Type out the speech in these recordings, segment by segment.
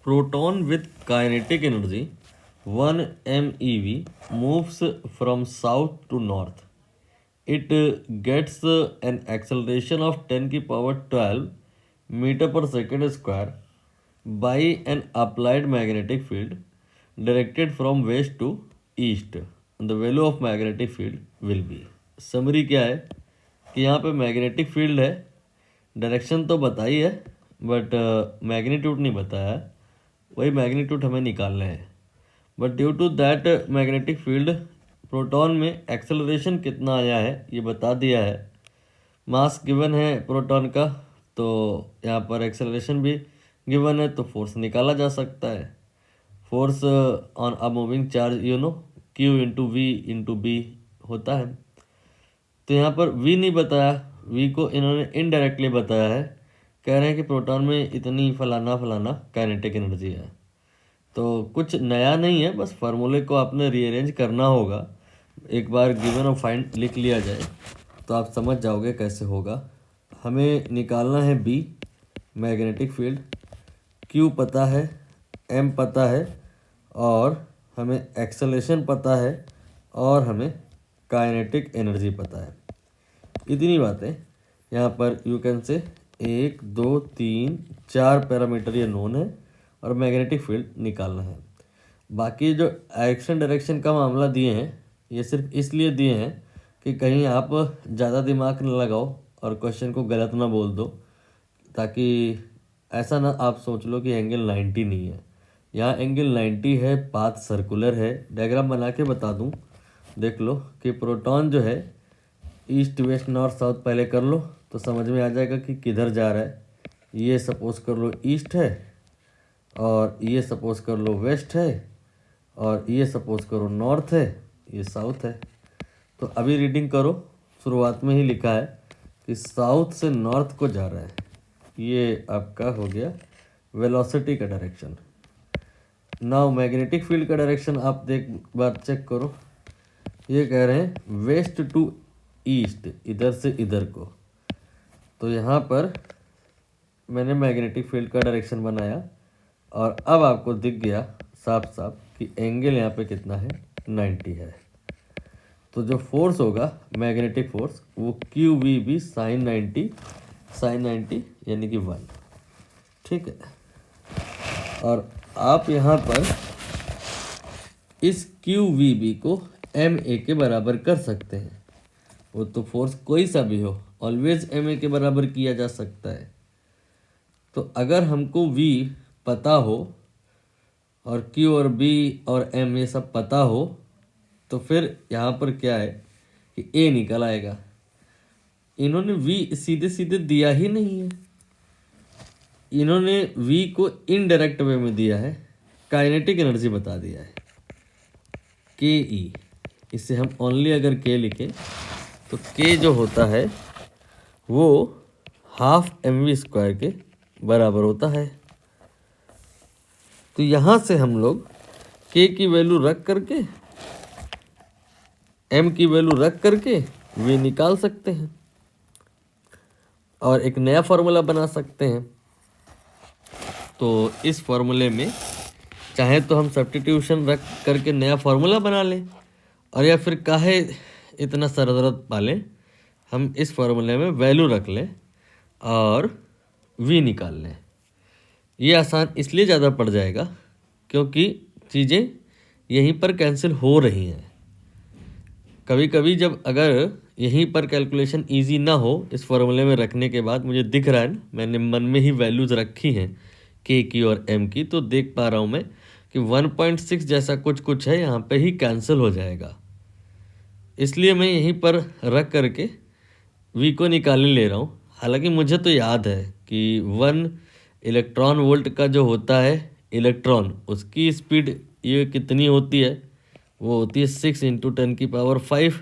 Proton with kinetic energy 1 MeV moves from south to north. It gets an acceleration of 10 की power 12 meter per second square by an applied magnetic field directed from west to east. The value of magnetic field will be. Summary क्या है कि यहाँ पे magnetic field है, direction तो बताई है बट मैग्नीट्यूड नहीं बताया है, वही मैग्नीट्यूड हमें निकालना है। But due to that magnetic field proton में एक्सेलरेशन कितना आया है ये बता दिया है, मास गिवन है प्रोटॉन का, तो यहाँ पर एक्सेलरेशन भी गिवन है, तो फोर्स निकाला जा सकता है। Force on a moving charge Q into V into B होता है। तो यहाँ पर v नहीं बताया, v को इन्होंने इनडायरेक्टली बताया है, कह रहे हैं कि प्रोटॉन में इतनी फलाना फलाना काइनेटिक एनर्जी है। तो कुछ नया नहीं है, बस फार्मूले को आपने रीअरेंज करना होगा। एक बार गिवन और फाइंड लिख लिया जाए तो आप समझ जाओगे कैसे होगा। हमें निकालना है b मैग्नेटिक फील्ड, q पता है, m पता है, और हमें एक्सेलरेशन पता है, और हमें काइनेटिक एनर्जी पता है। इतनी बातें यहाँ पर यू कैन से 1 2 3 4 पैरामीटर ये नोन है और मैग्नेटिक फील्ड निकालना है। बाकी जो एक्शन डायरेक्शन का मामला दिए हैं ये सिर्फ इसलिए दिए हैं कि कहीं आप ज़्यादा दिमाग न लगाओ और क्वेश्चन को गलत ना बोल दो, ताकि ऐसा ना आप सोच लो कि एंगल 90 नहीं है। यहाँ एंगल 90 है, पाथ सर्कुलर है। डायग्राम बना के बता दूँ, देख लो कि प्रोटॉन जो है ईस्ट वेस्ट नॉर्थ साउथ पहले कर लो तो समझ में आ जाएगा कि किधर जा रहा है। ये सपोज कर लो ईस्ट है, और ये सपोज कर लो वेस्ट है, और ये सपोज करो नॉर्थ है, ये साउथ है। तो अभी रीडिंग करो, शुरुआत में ही लिखा है कि साउथ से नॉर्थ को जा रहा है। ये आपका हो गया वेलोसिटी का डायरेक्शन। नाउ मैग्नेटिक फील्ड का डायरेक्शन आप बार चेक करो। ये कह रहे हैं वेस्ट टू ईस्ट, इधर से इधर को। तो यहाँ पर मैंने मैग्नेटिक फील्ड का डायरेक्शन बनाया, और अब आपको दिख गया साफ साफ कि एंगल यहाँ पे कितना है, 90 है। तो जो फोर्स होगा मैग्नेटिक फोर्स वो QVB साइन 90 यानी कि 1, ठीक है। और आप यहाँ पर इस QVB को MA के बराबर कर सकते हैं। वो तो फोर्स कोई सा भी हो, ऑलवेज MA के बराबर किया जा सकता है। तो अगर हमको V पता हो और Q और B और M ये सब पता हो, तो फिर यहाँ पर क्या है कि A निकल आएगा। इन्होंने V सीधे सीधे दिया ही नहीं है, इन्होंने V को इनडायरेक्ट वे में दिया है, काइनेटिक एनर्जी बता दिया है KE। इससे हम ओनली अगर K लिखें तो K जो होता है वो हाफ mv² के बराबर होता है। तो यहाँ से हम लोग K की वैल्यू रख करके, M की वैल्यू रख करके V निकाल सकते हैं और एक नया फार्मूला बना सकते हैं। तो इस फार्मूले में चाहे तो हम सब्स्टिट्यूशन रख करके नया फार्मूला बना लें, और या फिर काहे इतना सरदर्द पालें, हम इस फार्मूले में वैल्यू रख लें और V निकाल लें। ये आसान इसलिए ज़्यादा पड़ जाएगा क्योंकि चीज़ें यहीं पर कैंसिल हो रही हैं। कभी कभी जब अगर यहीं पर कैलकुलेशन इजी ना हो, इस फार्मूले में रखने के बाद मुझे दिख रहा है ना, मैंने मन में ही वैल्यूज़ रखी हैं K की और M की, तो देख पा रहा हूँ मैं कि 1.6 जैसा कुछ है, यहाँ पे ही कैंसिल हो जाएगा। इसलिए मैं यहीं पर रख करके V को निकालने ले रहा हूँ। हालांकि मुझे तो याद है कि 1 इलेक्ट्रॉन वोल्ट का जो होता है इलेक्ट्रॉन, उसकी स्पीड ये कितनी होती है, वो होती है 6 × 10⁵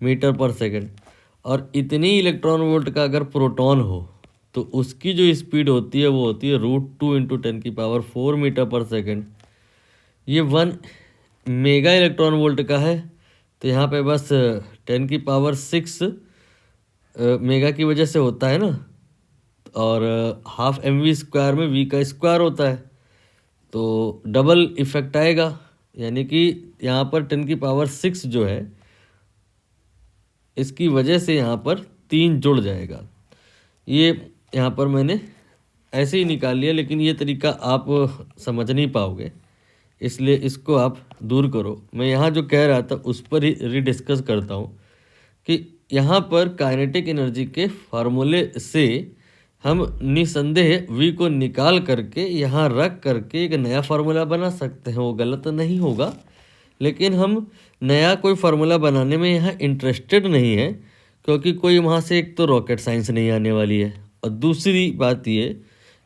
मीटर पर सेकंड। और इतनी इलेक्ट्रॉन वोल्ट का अगर प्रोटॉन हो तो उसकी जो स्पीड होती है वो होती है √2 × 10⁴ मीटर पर सेकंड। ये 1 मेगा इलेक्ट्रॉन वोल्ट का है, तो यहाँ पे बस 10⁶ मेगा की वजह से होता है ना, और हाफ mv² में V का स्क्वायर होता है, तो डबल इफेक्ट आएगा, यानी कि यहाँ पर 10⁶ जो है इसकी वजह से यहाँ पर 3 जुड़ जाएगा। ये यहाँ पर मैंने ऐसे ही निकाल लिया, लेकिन ये तरीका आप समझ नहीं पाओगे, इसलिए इसको आप दूर करो। मैं यहाँ जो कह रहा था उस पर ही रीडिस्कस करता हूँ कि यहाँ पर काइनेटिक एनर्जी के फार्मूले से हम निसंदेह v को निकाल करके यहाँ रख करके एक नया फार्मूला बना सकते हैं। वो गलत नहीं होगा, लेकिन हम नया कोई फार्मूला बनाने में यहाँ इंटरेस्टेड नहीं है, क्योंकि कोई वहाँ से एक तो रॉकेट साइंस नहीं आने वाली है, और दूसरी बात ये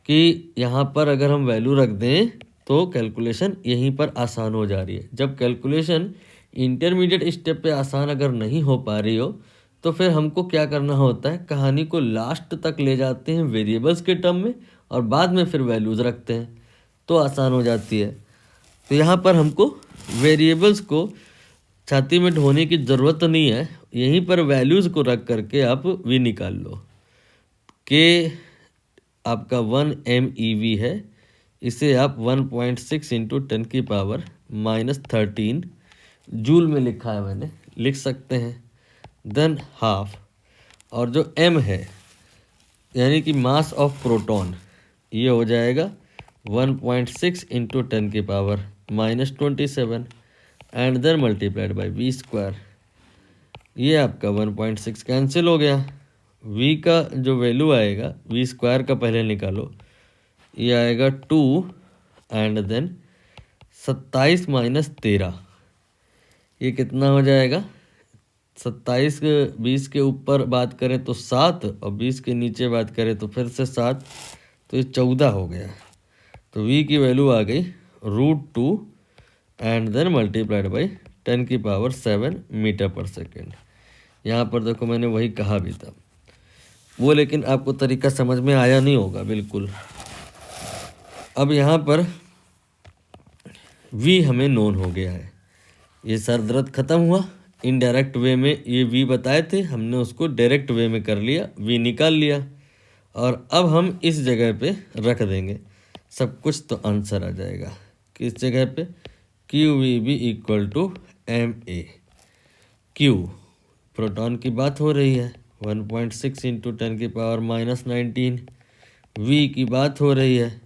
कि यहाँ पर अगर हम वैल्यू रख दें तो कैलकुलेशन यहीं पर आसान हो जा रही है। जब कैलकुलेशन इंटरमीडिएट स्टेप पे आसान अगर नहीं हो पा रही हो तो फिर हमको क्या करना होता है, कहानी को लास्ट तक ले जाते हैं वेरिएबल्स के टर्म में और बाद में फिर वैल्यूज़ रखते हैं तो आसान हो जाती है। तो यहाँ पर हमको वेरिएबल्स को छाती में ढोने की ज़रूरत नहीं है, यहीं पर वैल्यूज़ को रख करके आप v निकाल लो। के आपका 1 MeV है, इसे आप 1.6 इंटू 10⁻⁻13 जूल में लिखा है मैंने, लिख सकते हैं। देन हाफ, और जो m है यानी कि मास ऑफ प्रोटॉन, ये हो जाएगा 1.6 into 10⁻⁻27 and then multiplied by v²। ये आपका 1.6 कैंसिल हो गया। v का जो वैल्यू आएगा v² का पहले निकालो, ये आएगा 2 एंड देन 27 - 13, ये कितना हो जाएगा? 27 20 के ऊपर बात करें तो 7 और 20 के नीचे बात करें तो फिर से 7, तो ये 14 हो गया। तो v की वैल्यू आ गई √2 and then multiplied by 10⁻7 metre पर सेकेंड। यहाँ पर देखो मैंने वही कहा भी था वो, लेकिन आपको तरीका समझ में आया नहीं होगा बिल्कुल। अब यहाँ पर v हमें नोन हो गया है, ये सर दर्द ख़त्म हुआ। इनडायरेक्ट वे में ये v बताए थे, हमने उसको डायरेक्ट वे में कर लिया, v निकाल लिया, और अब हम इस जगह पे रख देंगे सब कुछ, तो आंसर आ जाएगा किस जगह पे, QVB = MA। Q प्रोटॉन की बात हो रही है, 1.6 इंटू 10⁻⁻19। V की बात हो रही है,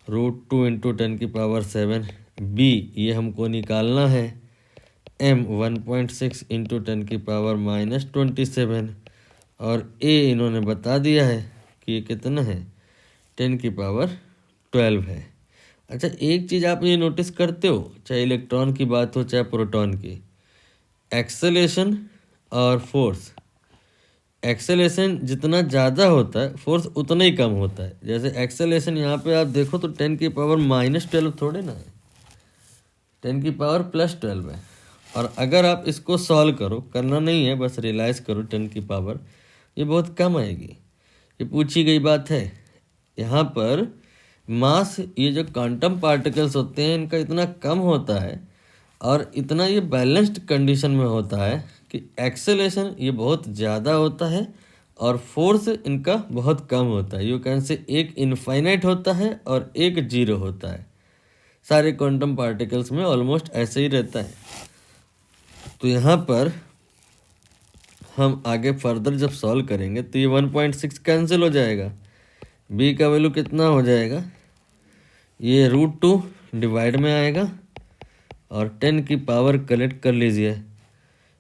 √2 इंटू 10⁻7। B ये हमको निकालना है, M 1.6 इंटू 10⁻⁻27, और A इन्होंने बता दिया है कि ये कितना है, 10⁻12 है। अच्छा, एक चीज़ आप ये नोटिस करते हो, चाहे इलेक्ट्रॉन की बात हो चाहे प्रोटॉन की, एक्सेलेरेशन और फोर्स, एक्सेलेरेशन जितना ज़्यादा होता है फोर्स उतना ही कम होता है। जैसे एक्सेलेरेशन यहाँ पे आप देखो तो 10⁻⁻12 थोड़े ना है, 10⁻+12 है। और अगर आप इसको सॉल्व करो, करना नहीं है बस रियलाइज़ करो, 10 की पावर ये बहुत कम आएगी। ये पूछी गई बात है। यहाँ पर मास, ये जो क्वांटम पार्टिकल्स होते हैं इनका इतना कम होता है और इतना ये बैलेंस्ड कंडीशन में होता है कि एक्सेलेरेशन ये बहुत ज़्यादा होता है और फोर्स इनका बहुत कम होता है। यू कैन से एक इनफाइनाइट होता है और एक 0 होता है। सारे क्वांटम पार्टिकल्स में ऑलमोस्ट ऐसे ही रहता है। तो यहाँ पर हम आगे फर्दर जब सॉल्व करेंगे तो ये 1.6 कैंसिल हो जाएगा। b का वैल्यू कितना हो जाएगा, ये √2 डिवाइड में आएगा और 10 की पावर कलेक्ट कर लीजिए,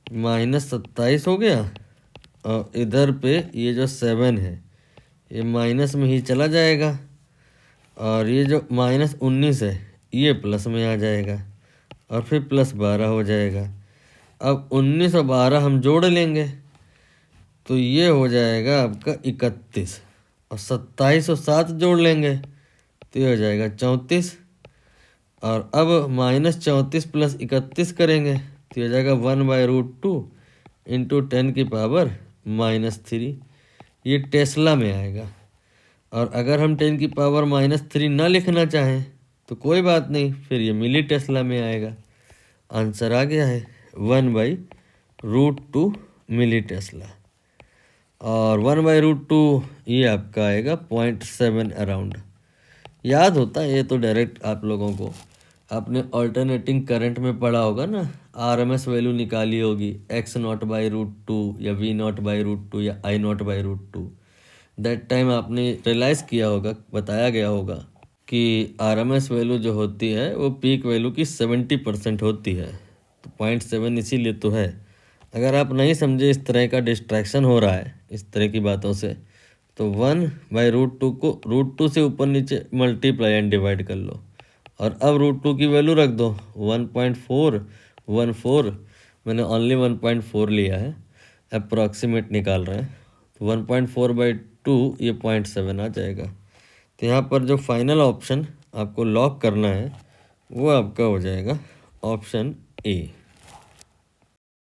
-27 हो गया, और इधर पे ये जो 7 है ये माइनस में ही चला जाएगा, और ये जो -19 है ये प्लस में आ जाएगा और फिर +12 हो जाएगा। अब 19 और 12 हम जोड़ लेंगे तो ये हो जाएगा आपका 31, और 27 और 7 जोड़ लेंगे तो ये हो जाएगा 34, और अब -34 + 31 करेंगे तो ये हो जाएगा 1/√2 इंटू 10 की पावर -3। ये टेस्ला में आएगा। और अगर हम 10 की पावर -3 ना लिखना चाहें तो कोई बात नहीं, फिर ये मिली टेस्ला में आएगा। आंसर आ गया है 1/√2 मिली टेस्ला, और 1/√2 ये आपका आएगा 0.7 अराउंड। याद होता है ये तो डायरेक्ट आप लोगों को, आपने ऑल्टरनेटिंग करंट में पढ़ा होगा ना, आरएमएस वैल्यू निकाली होगी x0/√2 या v0/√2 या i0/√2। दैट टाइम आपने रियलाइज़ किया होगा, बताया गया होगा कि आरएमएस वैल्यू जो होती है वो पीक वैल्यू की 70% होती है। तो 0.7 इसीलिए तो है। अगर आप नहीं समझे, इस तरह का डिस्ट्रैक्शन हो रहा है इस तरह की बातों से, तो 1/√2 को √2 से ऊपर नीचे मल्टीप्लाई एंड डिवाइड कर लो, और अब √2 की वैल्यू रख दो 1.414। मैंने ओनली 1.4 लिया है, अप्रॉक्सीमेट निकाल रहे हैं, तो 1.4/2 ये 0.7 आ जाएगा। तो यहाँ पर जो फाइनल ऑप्शन आपको लॉक करना है वो आपका हो जाएगा ऑप्शन ए।